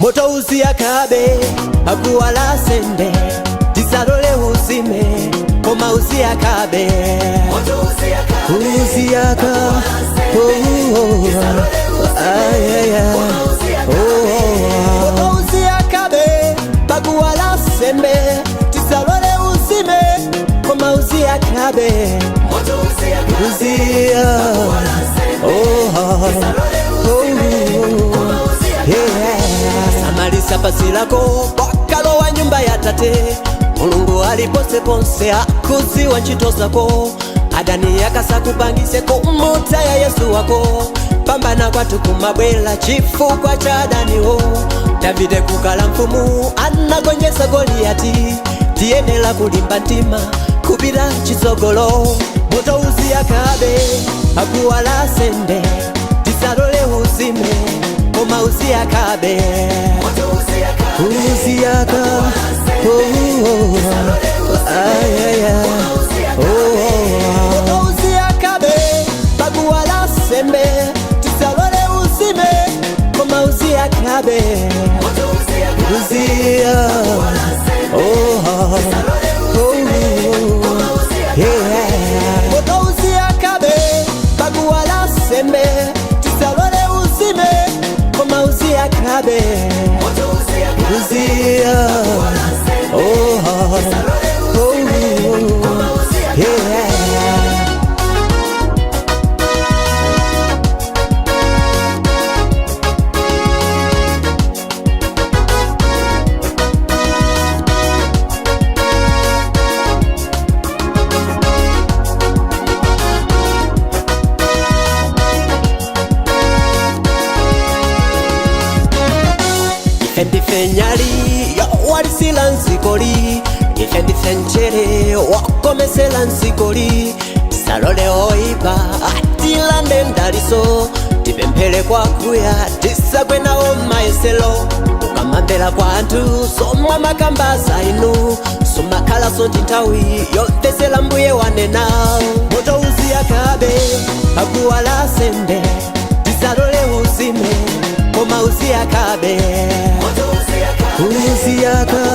moto usiakabe akuwala sende tisalole uzime koma usiakabe moto usiaka moto usiakabe akuwala sende tisalole uzime koma usiakabe moto usiaka Samalisa pasilako wakalo wa nyumba ya tate Mulungu alipose ponse akuzi wa nchito zako Adani yakasa kupangiseko muta ya Yesu wako Pambana kwa tukumabwela chifu kwa cha Adani ho Davide kukala mfumu anagonyesa Goliati Tienela kulimba ntima kubira chisogolo Moto usiakabe akuwala sende tisalole uzime koma usiakabe moto usiaka moto usiakabe baguwala sembe tisalole uzime koma usiakabe moto usiaka moto usiakabe baguwala sembe tisalole uzime koma usiakabe moto usiaka Ndifenyali yo walisila nsikoli Ife ndifenchere wakomesela nsikoli Salole oipa atilande ndaliso Tipempele kwa kuya tisagwe na maeselo Ukamambela kwa antu somwa makambaza inu Sumakala sonti ntawi yontesela mbuye wanena Moto usiakabe akuwala sende Tisalole uzime koma usiakabe usiaka